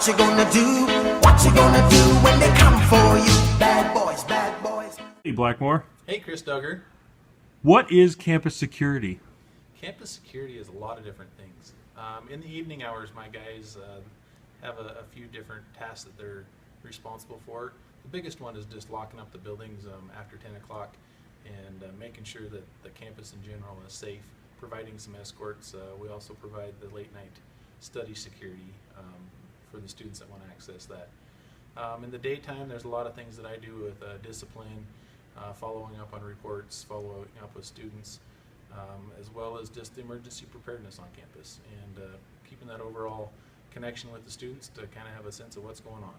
What you gonna do? What you gonna do when they come for you? Bad boys, bad boys. Hey, Blackmore. Hey, Chris Duggar. What is campus security? Campus security is a lot of different things. In the evening hours, my guys have a few different tasks that they're responsible for. The biggest one is just locking up the buildings after 10 o'clock and making sure that the campus in general is safe, providing some escorts. We also provide the late night study security for the students that want to access that. In the daytime, there's a lot of things that I do with discipline, following up on reports, following up with students, as well as just emergency preparedness on campus and keeping that overall connection with the students to kind of have a sense of what's going on.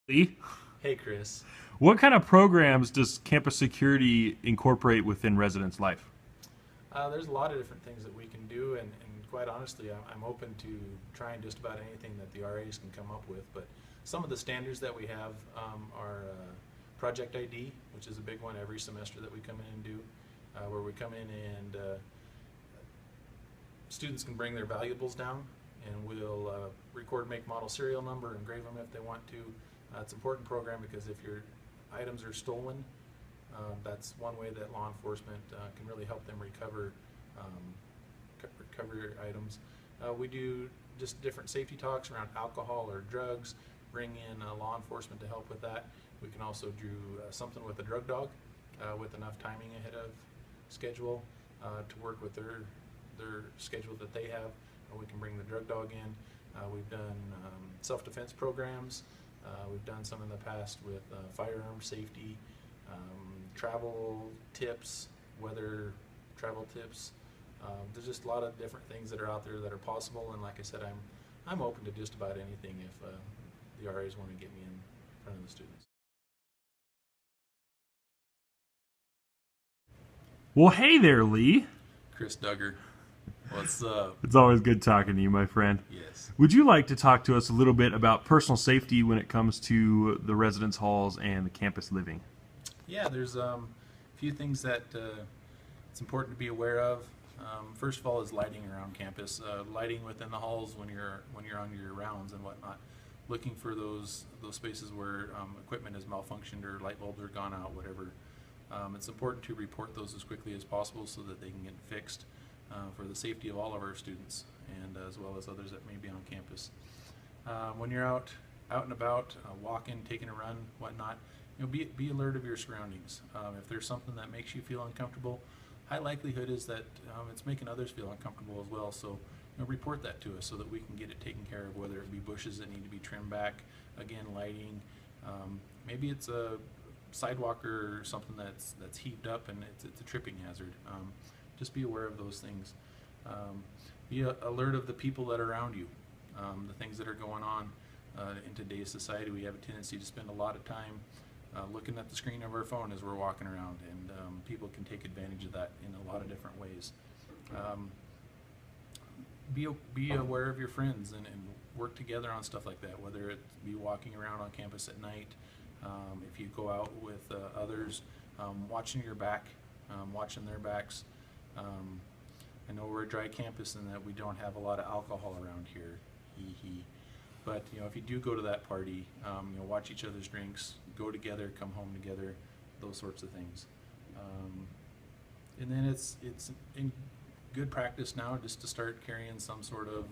Lee? Hey, Chris. What kind of programs does campus security incorporate within residents' life? There's a lot of different things that we can do, and quite honestly, I'm open to trying just about anything that the RAs can come up with. But some of the standards that we have are Project ID, which is a big one every semester that we come in and do, where we come in and students can bring their valuables down, and we'll record make, model, serial number, engrave them if they want to. It's an important program because if your items are stolen, that's one way that law enforcement can really help them recover recover items. We do just different safety talks around alcohol or drugs, bring in law enforcement to help with that. We can also do something with a drug dog with enough timing ahead of schedule to work with their schedule that they have. We can bring the drug dog in. We've done self-defense programs. We've done some in the past with firearm safety, travel tips, weather travel tips. There's just a lot of different things that are out there that are possible, and like I said, I'm open to just about anything if the RAs want to get me in front of the students. Well, hey there, Lee. Chris Duggar, what's up? It's always good talking to you, my friend. Yes. Would you like to talk to us a little bit about personal safety when it comes to the residence halls and the campus living? Yeah, there's a few things that it's important to be aware of. First of all is lighting around campus, lighting within the halls when you're on your rounds and whatnot. Looking for those spaces where equipment has malfunctioned or light bulbs are gone out, whatever. It's important to report those as quickly as possible so that they can get fixed for the safety of all of our students and as well as others that may be on campus. When you're out and about, walking, taking a run, whatnot, be alert of your surroundings. If there's something that makes you feel uncomfortable, high likelihood is that it's making others feel uncomfortable as well. So report that to us so that we can get it taken care of, whether it be bushes that need to be trimmed back, again, lighting. Maybe it's a sidewalk or something that's heaved up and it's a tripping hazard. Just be aware of those things. Be alert of the people that are around you, the things that are going on in today's society. We have a tendency to spend a lot of time looking at the screen of our phone as we're walking around, and people can take advantage of that in a lot of different ways. Be aware of your friends and work together on stuff like that, whether it be walking around on campus at night, if you go out with others, watching your back, watching their backs. I know we're a dry campus and that we don't have a lot of alcohol around here, but if you do go to that party, watch each other's drinks, go together, come home together, those sorts of things. And then it's in good practice now just to start carrying some sort of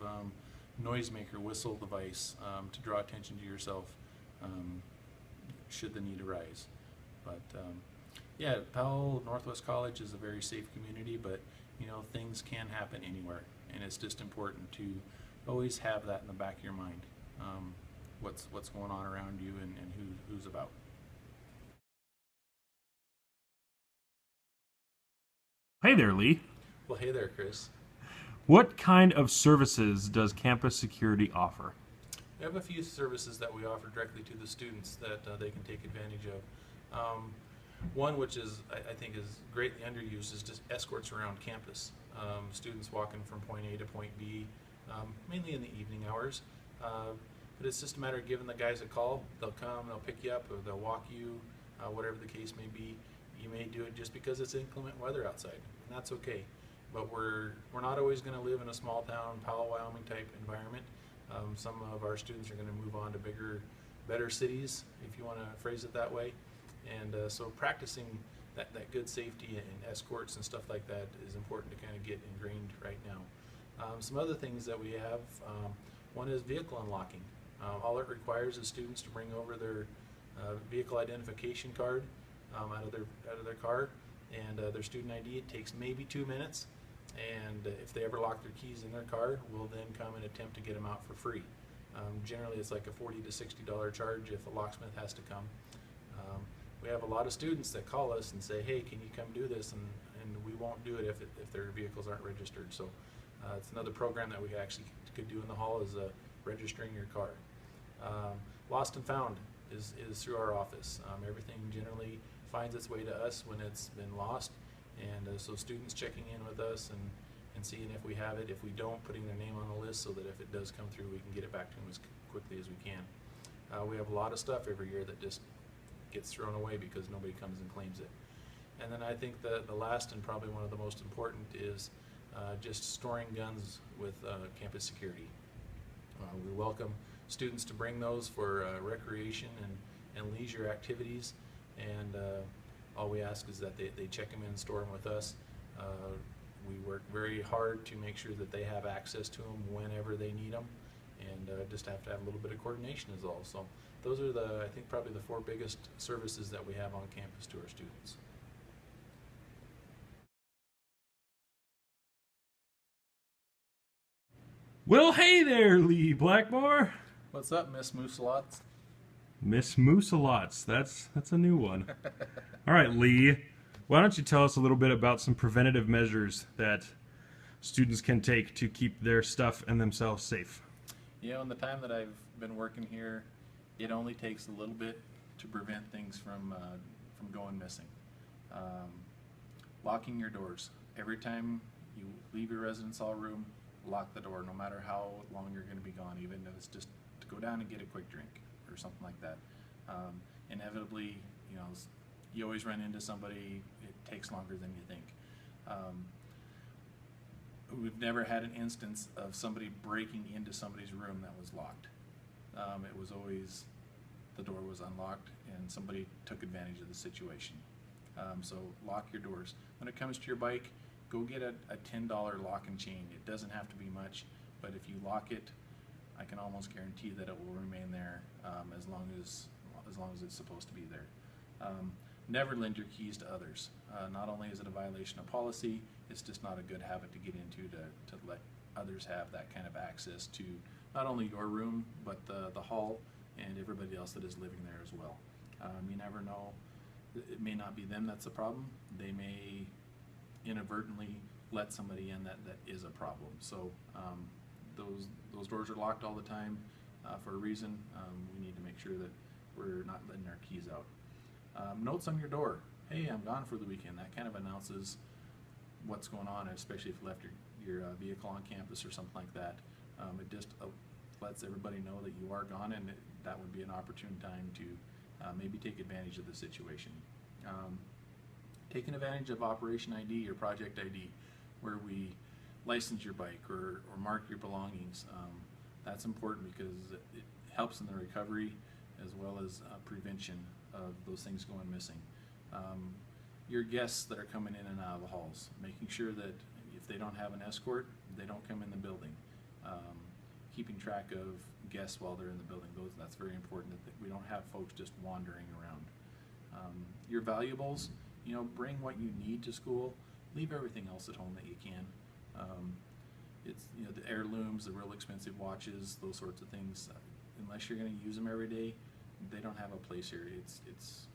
noisemaker whistle device to draw attention to yourself should the need arise. But yeah, Powell Northwest College is a very safe community, but things can happen anywhere, and it's just important to always have that in the back of your mind. What's going on around you and who's about. Hey there, Lee. Well, hey there, Chris. What kind of services does campus security offer? We have a few services that we offer directly to the students that they can take advantage of. One, which is I think is greatly underused, is just escorts around campus. Students walking from point A to point B, mainly in the evening hours. But it's just a matter of giving the guys a call. They'll come, they'll pick you up, or they'll walk you, whatever the case may be. You may do it just because it's inclement weather outside, and that's okay. but we're not always going to live in a small town, Powell, Wyoming type environment. Some of our students are going to move on to bigger, better cities, if you want to phrase it that way. And so practicing that good safety and escorts and stuff like that is important to kind of get ingrained right now. Some other things that we have, one is vehicle unlocking. All it requires is students to bring over their vehicle identification card out of their car and their student ID. It takes maybe 2 minutes, and if they ever lock their keys in their car, we'll then come and attempt to get them out for free. Generally, it's like a $40 to $60 charge if a locksmith has to come. We have a lot of students that call us and say, hey, can you come do this? And we won't do it if their vehicles aren't registered. So it's another program that we actually could do in the hall, is registering your car. Lost and found is through our office. Everything generally finds its way to us when it's been lost, and so students checking in with us and seeing if we have it. If we don't, putting their name on the list so that if it does come through, we can get it back to them as quickly as we can. We have a lot of stuff every year that just gets thrown away because nobody comes and claims it. And then I think the last and probably one of the most important is just storing guns with campus security. We welcome students to bring those for recreation and leisure activities, and all we ask is that they check them in, store them with us. We work very hard to make sure that they have access to them whenever they need them, and just have to have a little bit of coordination is all. So those are I think probably the 4 biggest services that we have on campus to our students. Well, hey there, Lee Blackmore. What's up, Miss Moosalots? Miss Moosalots. That's a new one. All right, Lee. Why don't you tell us a little bit about some preventative measures that students can take to keep their stuff and themselves safe? You know, in the time that I've been working here, it only takes a little bit to prevent things from going missing. Locking your doors. Every time you leave your residence hall room, lock the door, no matter how long you're going to be gone, even if it's just to go down and get a quick drink or something like that. Inevitably, you know, you always run into somebody. It takes longer than you think. We've never had an instance of somebody breaking into somebody's room that was locked. It was always the door was unlocked and somebody took advantage of the situation. So lock your doors. When it comes to your bike, go get a $10 lock and chain. It doesn't have to be much, but if you lock it, I can almost guarantee that it will remain there as long as it's supposed to be there. Never lend your keys to others. Not only is it a violation of policy, it's just not a good habit to get into to let others have that kind of access to not only your room, but the hall and everybody else that is living there as well. You never know. It may not be them that's the problem. They may inadvertently let somebody in that is a problem. So those doors are locked all the time for a reason. We need to make sure that we're not letting our keys out. Notes on your door. Hey, I'm gone for the weekend. That kind of announces what's going on, especially if you left your vehicle on campus or something like that. It just lets everybody know that you are gone, and that would be an opportune time to maybe take advantage of the situation. Taking advantage of Operation ID or Project ID, where we license your bike or mark your belongings. That's important because it helps in the recovery as well as prevention of those things going missing. Your guests that are coming in and out of the halls, making sure that if they don't have an escort, they don't come in the building. Keeping track of guests while they're in the building, that's very important, that we don't have folks just wandering around. Your valuables, you know, bring what you need to school, leave everything else at home that you can. It's, you know, the heirlooms, the real expensive watches, those sorts of things, unless you're going to use them every day, they don't have a place here. It's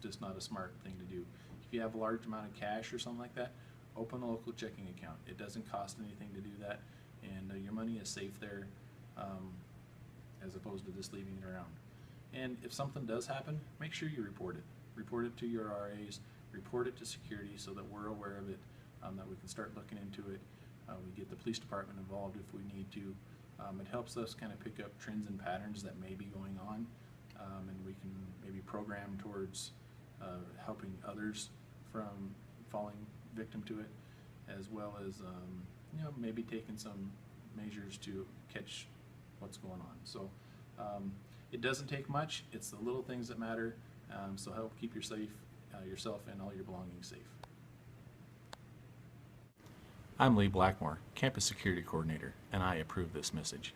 just not a smart thing to do. If you have a large amount of cash or something like that, open a local checking account. It doesn't cost anything to do that, and your money is safe there as opposed to just leaving it around. And if something does happen, make sure you report it. Report it to your RAs, report it to security so that we're aware of it, that we can start looking into it. We get the police department involved if we need to. It helps us kind of pick up trends and patterns that may be going on, and we can maybe program towards helping others from falling victim to it. as well as maybe taking some measures to catch what's going on. So it doesn't take much. It's the little things that matter. So help keep yourself and all your belongings safe. I'm Lee Blackmore, Campus Security Coordinator, and I approve this message.